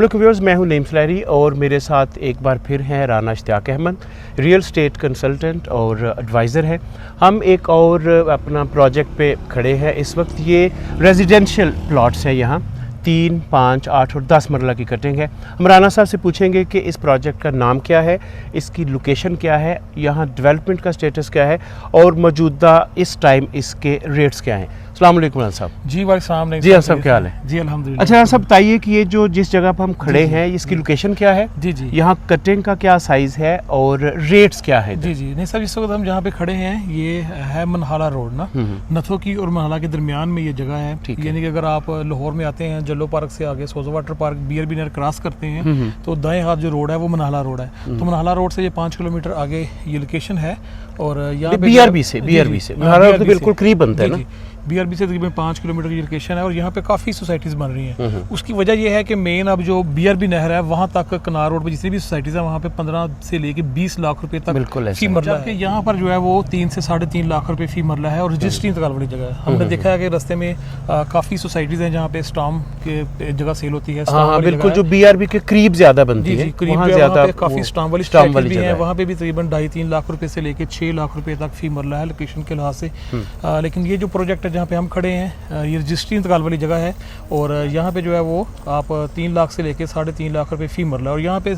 Viewers, मैं हूं नईम सलैरी और मेरे साथ एक बार फिर हैं Rana Ishtiaq Ahmed, real estate consultant और एडवाइज़र हैं। हम एक और अपना प्रोजेक्ट पे खड़े हैं। इस वक्त ये रेजिडेंशियल प्लॉट्स हैं, यहाँ 3, 5, 8 और 10 मरला की कटिंग है। हम राना साहब से पूछेंगे कि इस प्रोजेक्ट का नाम क्या है, इसकी लोकेशन क्या है, यहाँ डेवलपमेंट का स्टेटस क्या है और मौजूदा इस टाइम इसके रेट्स क्या हैं। अस्सलाम वालेकुम राना साहब। जी वाले साहब जी साहब, क्या हाल है? जी अल्हम्दुलिल्लाह। अच्छा राना साहब, बताइए कि ये जो जिस जगह पर हम खड़े हैं इसकी लोकेशन क्या है, जी जी यहाँ कटिंग का क्या साइज़ है और रेट्स क्या है? जी जी नहीं सर, इस वक्त हम जहाँ पे खड़े हैं ये है मनहाला रोड ना, नथो की और मनहाला के दरमियान में ये जगह है। यानी कि अगर आप लाहौर में आते हैं जल्लो पार्क से आगे सोजा वाटर पार्क BRB नहर क्रॉस करते हैं तो दाएं हाथ जो रोड है वो मनहाला रोड है। तो मनहाला रोड से ये 5 किलोमीटर आगे ये लोकेशन है। और यहाँ पे BRB से मनहाला रोड तो बिल्कुल करीब बनता है ना। BRB से तकरीबन 5 किलोमीटर की लोकेशन है और यहाँ पे काफ़ी सोसाइटीज़ बन रही हैं। उसकी वजह यह है कि मेन अब जो BRB नहर है वहाँ तक कनार रोड पर जितनी भी सोसाइटीज़ हैं वहाँ पे 15 से लेके 20 लाख रुपए तक फी मरला है। यहाँ पर जो है वो 3 से 3.5 लाख रुपए फी मरला है और रजिस्ट्री इंतकाल वाली जगह है। हमने देखा है कि रास्ते में काफ़ी सोसाइटीज़ हैं जहाँ पे स्टाम के जगह सेल होती है। हाँ, बिल्कुल, जो BRB के करीब ज़्यादा बनती है, वहाँ ज़्यादा काफ़ी स्टाम वाली भी है। वहाँ पे भी तकरीबन 2.5-3 लाख रुपए से लेके 6 लाख रुपए तक फी मरला है लोकेशन के लिहाज से। लेकिन ये जो प्रोजेक्ट है जहाँ पे हम खड़े हैं ये रजिस्ट्री इंतकाल वाली जगह है और यहाँ पे जो है वो आप 3 लाख से लेके 3.5 लाख रुपए फी मरला। और यहाँ पे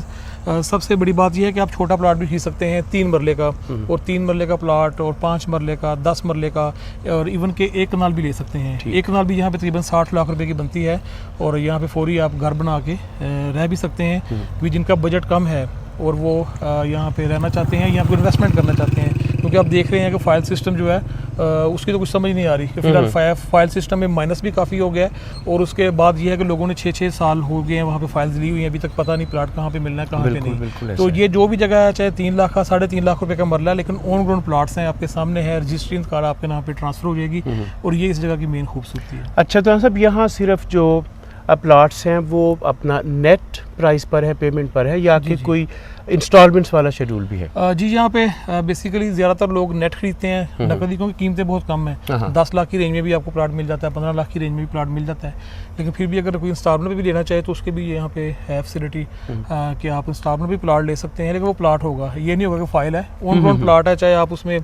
सबसे बड़ी बात यह है कि आप छोटा प्लाट भी खरीद सकते हैं 3 मरले का, और 3 मरले का प्लाट और 5 मरले का, 10 मरले का, और इवन के 1 कनाल भी ले सकते हैं। 1 कनाल भी यहाँ पे तकरीबन 60 लाख रुपए की बनती है और यहाँ पे फौरी आप घर बना के रह भी सकते हैं। क्योंकि जिनका बजट कम है और वो यहाँ पे रहना चाहते हैं या कोई इन्वेस्टमेंट करना चाहते हैं, क्योंकि आप देख रहे हैं कि फाइल सिस्टम जो है उसकी तो कुछ समझ नहीं आ रही कि फिलहाल फाइल सिस्टम में माइनस भी काफ़ी हो गया है। और उसके बाद ये है कि लोगों ने 6-6 साल हो गए हैं वहाँ पे फाइल्स ली हुई हैं, अभी तक पता नहीं प्लाट कहाँ पे मिलना है कहाँ पे नहीं। तो ये जो भी जगह है चाहे 3 लाख का 3.5 लाख रुपए का मरला है, लेकिन ऑन ग्राउंड प्लाट्स हैं, आपके सामने है, रजिस्ट्री इंतकाल आपके नाम पे ट्रांसफ़र हो जाएगी और ये इस जगह की मेन खूबसूरती है। अच्छा, तो सब यहाँ सिर्फ जो प्लाट्स हैं वो अपना नेट प्राइस पर है, पेमेंट पर है, या कि कोई इंस्टॉलमेंट्स वाला शेड्यूल भी है? जी, यहाँ पे बेसिकली ज़्यादातर लोग नेट खरीदते हैं, नकदी, क्योंकि कीमतें बहुत कम है। 10 लाख की रेंज में भी आपको प्लाट मिल जाता है, 15 लाख की रेंज में भी प्लाट मिल जाता है। लेकिन फिर भी अगर कोई इंस्टॉलमेंट भी लेना चाहे तो उसके भी यहाँ पे है फैसिलिटी कि आप इंस्टॉलमेंट भी प्लाट ले सकते हैं। लेकिन वो प्लाट होगा, ये नहीं होगा कि फाइल है, ऑन ग्राउंड प्लाट है, चाहे आप उसमें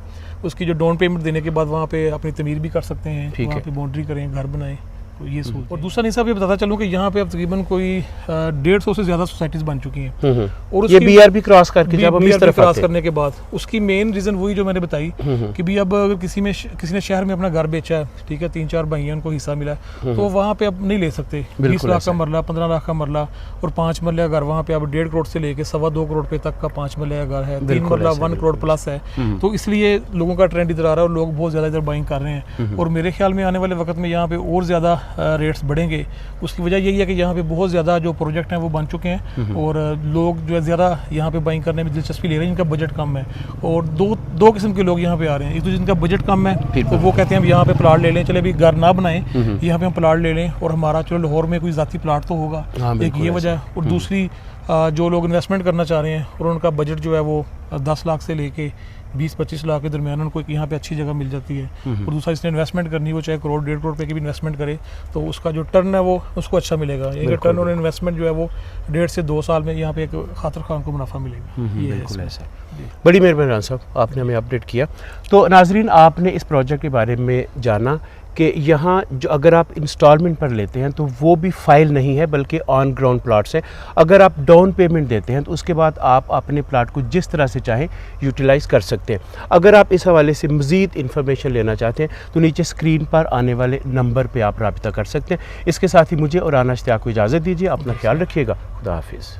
उसकी जो डाउन पेमेंट देने के बाद वहाँ पे अपनी तमीर भी कर सकते हैं, वहाँ पे बाउंड्री करें, घर बनाएं। तो ये सूट। और दूसरा नहीं साहब, ये बताता चलूँ कि यहाँ पे अब तकरीबन कोई 150 से ज़्यादा सोसाइटीज़ बन चुकी हैं। और ये BRB क्रॉस करके जब हम इस तरफ क्रॉस करने के बाद उसकी मेन रीज़न वही जो मैंने बताई कि भी अब अगर किसी ने शहर में अपना घर बेचा है, ठीक है, 3-4 भाई हैं, उनको हिस्सा मिला है, तो वहाँ पे अब नहीं ले सकते। 20 लाख का मरला, 15 लाख का मरला और 5 मरले का घर, वहाँ पे अब 1.5 करोड़ से लेके 2.25 करोड़ रुपए तक का 5 मरले का घर है, 3 मरला 1 करोड़ प्लस है। तो इसलिए लोगों का ट्रेंड इधर आ रहा है और लोग बहुत ज़्यादा इधर बाइंग कर रहे हैं। और मेरे ख्याल में आने वाले वक्त में यहाँ पे और ज़्यादा रेट्स बढ़ेंगे। उसकी वजह यही है कि यहाँ पे बहुत ज़्यादा जो प्रोजेक्ट हैं वो बन चुके हैं और लोग जो है ज़्यादा यहाँ पे बाइंग करने में दिलचस्पी ले रहे हैं जिनका बजट कम है। और दो किस्म के लोग यहाँ पे आ रहे हैं। एक तो जिनका बजट कम है तो वो कहते हैं हम यहाँ पे प्लाट ले लें, चले अभी घर ना बनाएं, यहाँ पे हम प्लाट ले लें और हमारा चलो लाहौर में कोई ज़ाती प्लाट तो होगा। एक ये वजह है। और दूसरी जो लोग इन्वेस्टमेंट करना चाह रहे हैं और उनका बजट जो है वो 10 लाख से लेके 20-25 लाख के दरमियान उनको यहाँ पे अच्छी जगह मिल जाती है। और दूसरा इसने इन्वेस्टमेंट करनी, वो चाहे 1 करोड़ 1.5 करोड़ रुपए की भी इन्वेस्टमेंट करे तो उसका जो टर्न है वो उसको अच्छा मिलेगा। ये टर्न और इन्वेस्टमेंट जो है वो 1.5 से 2 साल में यहाँ पे एक खातर खान को मुनाफा मिलेगा। ये बिल्कुल ऐसा। बड़ी मेहरबानी राना साहब, आपने हमें अपडेट किया। तो नाजरीन, आपने इस प्रोजेक्ट के बारे में जाना कि यहाँ जो अगर आप इंस्टॉलमेंट पर लेते हैं तो वो भी फाइल नहीं है बल्कि ऑन ग्राउंड प्लाट्स है। अगर आप डाउन पेमेंट देते हैं तो उसके बाद आप अपने प्लाट को जिस तरह से चाहें यूटिलाइज़ कर सकते हैं। अगर आप इस हवाले से मज़ीद इन्फॉर्मेशन लेना चाहते हैं तो नीचे स्क्रीन पर आने वाले नंबर पर आप रब्ता कर सकते हैं। इसके साथ ही मुझे और राना इश्तियाक को इजाज़त दीजिए। अपना ख्याल रखिएगा। खुदा हाफिज़।